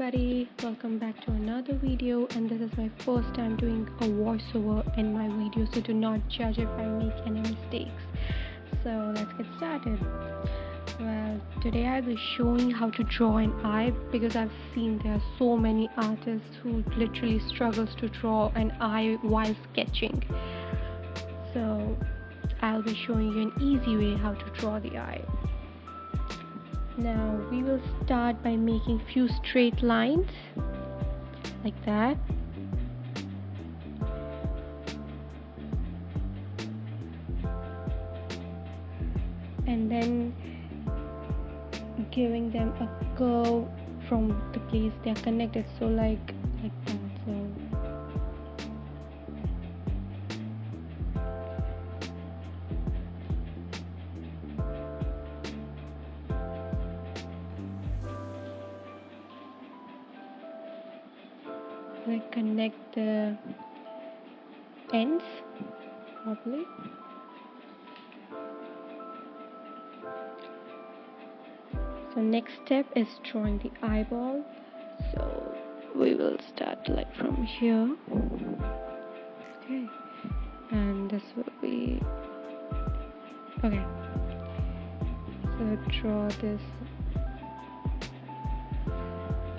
everybody, welcome back to another video, and this is my first time doing a voiceover in my video, so do not judge if I make any mistakes. So let's get started. Well, today I'll be showing how to draw an eye, because I've seen there are so many artists who literally struggles to draw an eye while sketching. So I'll be showing you an easy way how to draw the eye. Now we will start by making few straight lines like that. And then giving them a curve from the place they are connected, so like that. Like connect the ends properly. So next step is drawing the eyeball. So we will start like from here. Okay, and this will be okay. So draw this.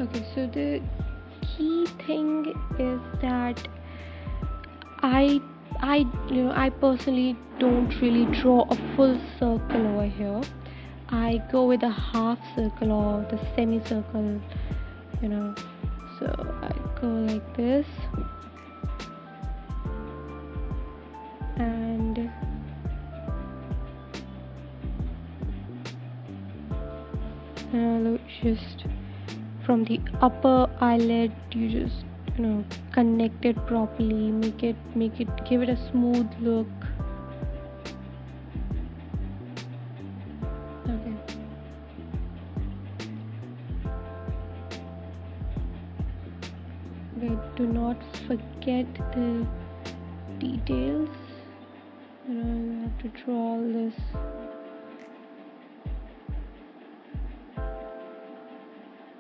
Okay, so the key thing is that I personally don't really draw a full circle over here. I go with a half circle or the semicircle, so I go like this, and just from the upper eyelid you just connect it properly, give it a smooth look. Okay, but do not forget the details. You have to draw all this.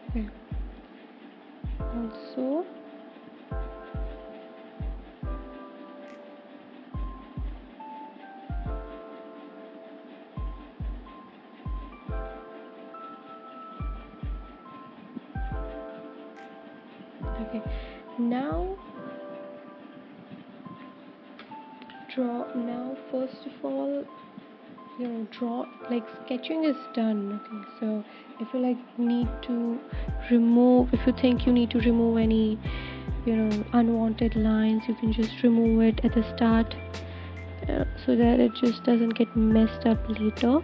Okay. Also, okay, now first of all, draw, like sketching is done. Okay, so if you think you need to remove any unwanted lines, you can just remove it at the start, so that it just doesn't get messed up later.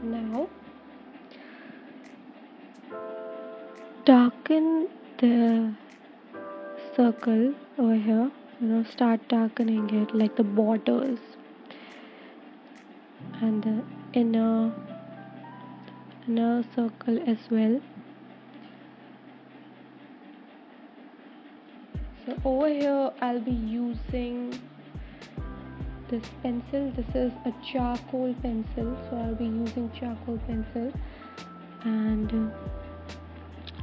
Now darken the circle over here, start darkening it, like the borders and the inner circle as well. So over here I'll be using this pencil. This is a charcoal pencil, so I'll be using charcoal pencil, and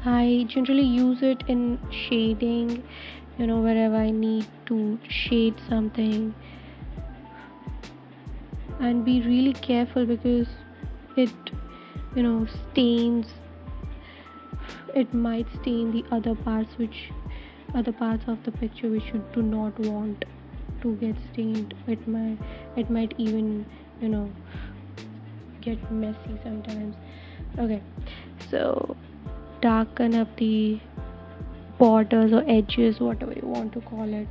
I generally use it in shading, wherever I need to shade something. And be really careful, because it stains, it might stain the other parts of the picture which you do not want to get stained. It might even get messy sometimes. Okay, so darken up the borders or edges, whatever you want to call it.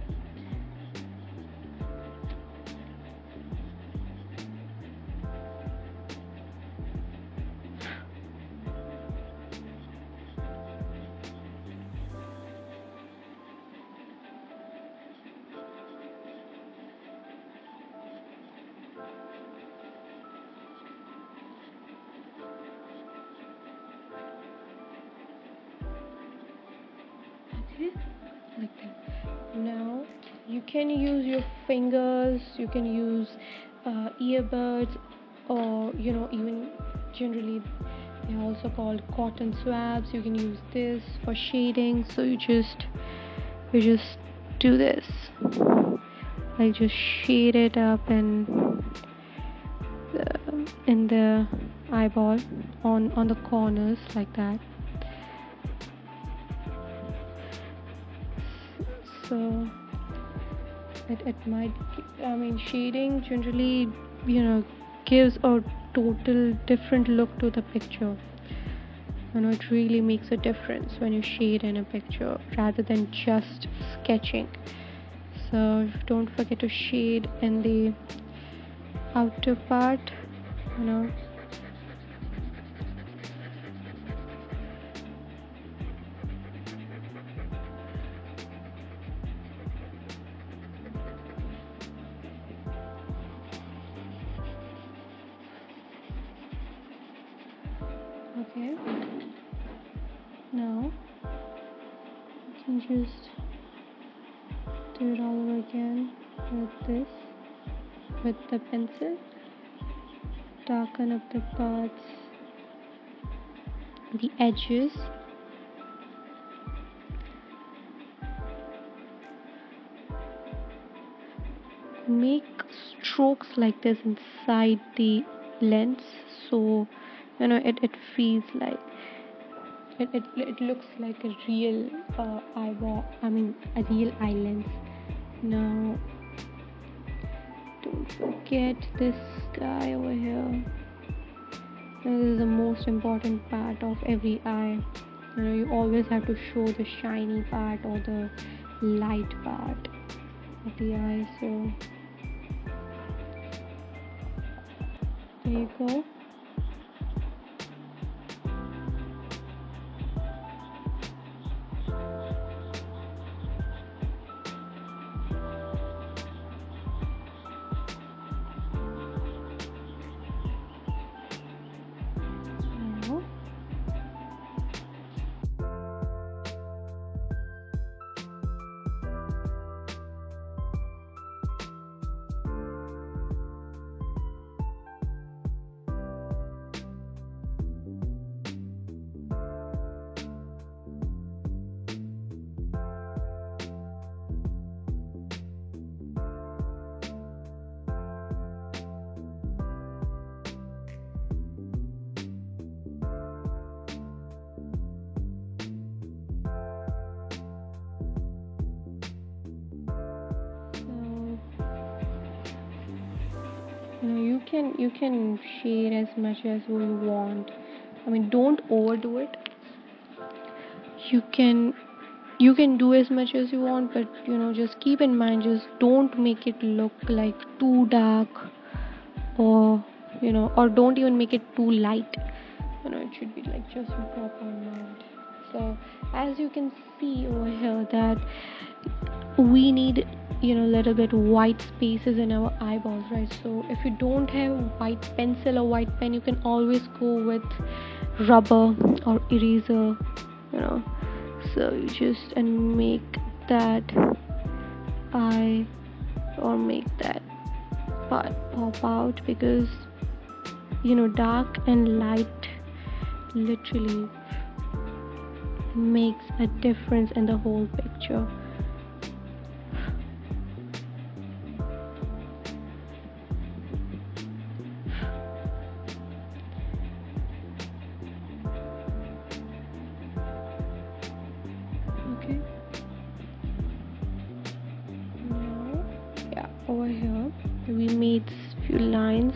Okay, like that. Now you can use your fingers, you can use earbuds, or even generally they're also called cotton swabs. You can use this for shading. So you just do this, like just shade it up in the eyeball, on the corners, like that. So it might, shading generally gives a total different look to the picture. It really makes a difference when you shade in a picture rather than just sketching. So don't forget to shade in the outer part. Okay, now you can just do it all over again with the pencil. Darken up the parts, the edges. Make strokes like this inside the lens, so it feels like it looks like a real eyeball, a real eye lens. Now don't forget this guy over here. This is the most important part of every eye. You always have to show the shiny part or the light part of the eye. So there you go. You can shade as much as you want. Don't overdo it. You can do as much as you want, but just keep in mind, just don't make it look like too dark, or or don't even make it too light. It should be like just a proper amount. So as you can see over here that we need little bit white spaces in our eyeballs, right? So if you don't have white pencil or white pen, you can always go with rubber or eraser, so you just make that eye or make that part pop out, because dark and light literally makes a difference in the whole picture. Okay, now over here we made few lines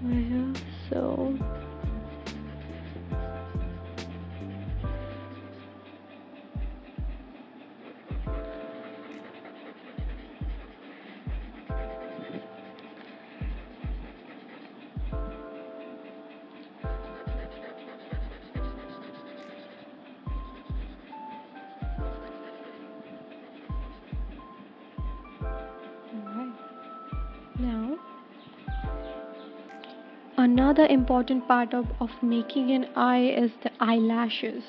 over here, so now another important part of making an eye is the eyelashes.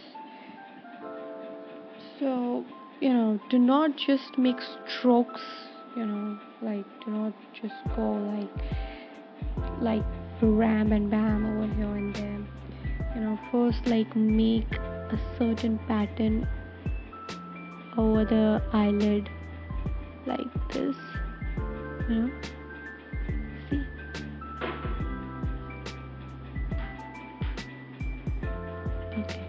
So do not just make strokes, like do not just go like ram and bam over here and there. First like make a certain pattern over the eyelid like this, see. Okay,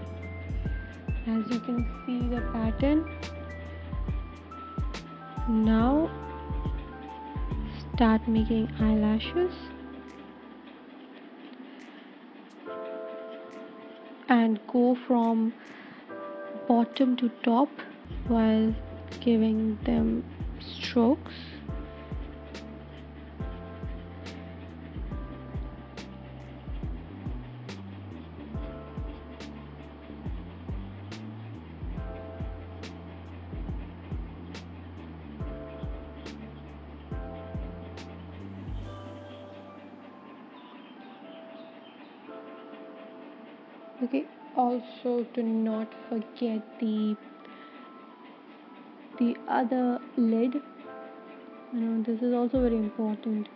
as you can see the pattern. Now start making eyelashes and go from bottom to top while giving them strokes. Okay, also do not forget the other lid. This is also very important,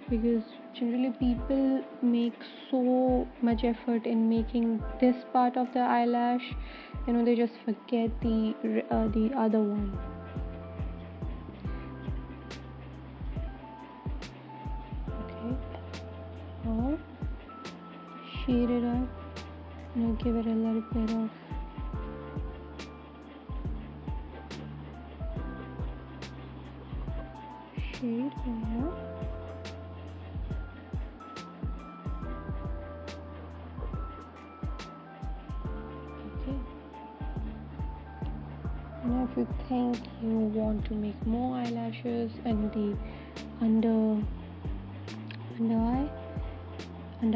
because generally people make so much effort in making this part of the eyelash, they just forget the other one. Okay, now shade it up. Give it a little bit of shade here. Okay. Now if you think you want to make more eyelashes and the under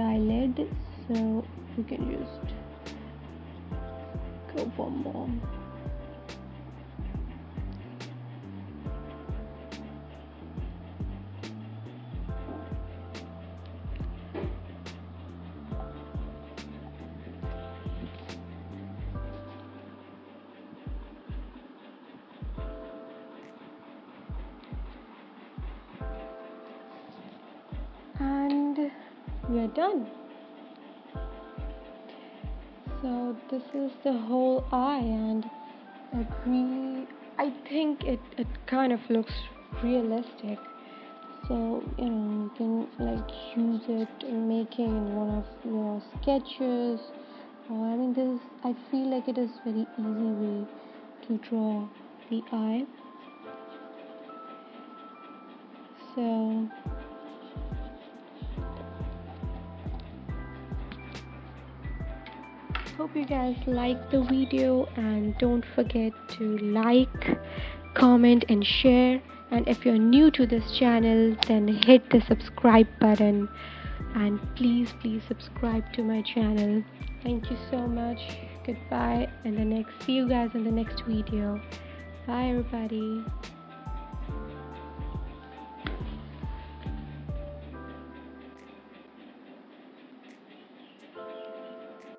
eyelid, so you can just go for more. And we're done. So this is the whole eye, and I think it kind of looks realistic. So you can like use it in making one of your sketches, or I feel like it is very easy way to draw the eye. So hope you guys like the video, and don't forget to like, comment and share. And if you're new to this channel, then hit the subscribe button, and please subscribe to my channel. Thank you so much. Goodbye, and see you guys in the next video. Bye everybody.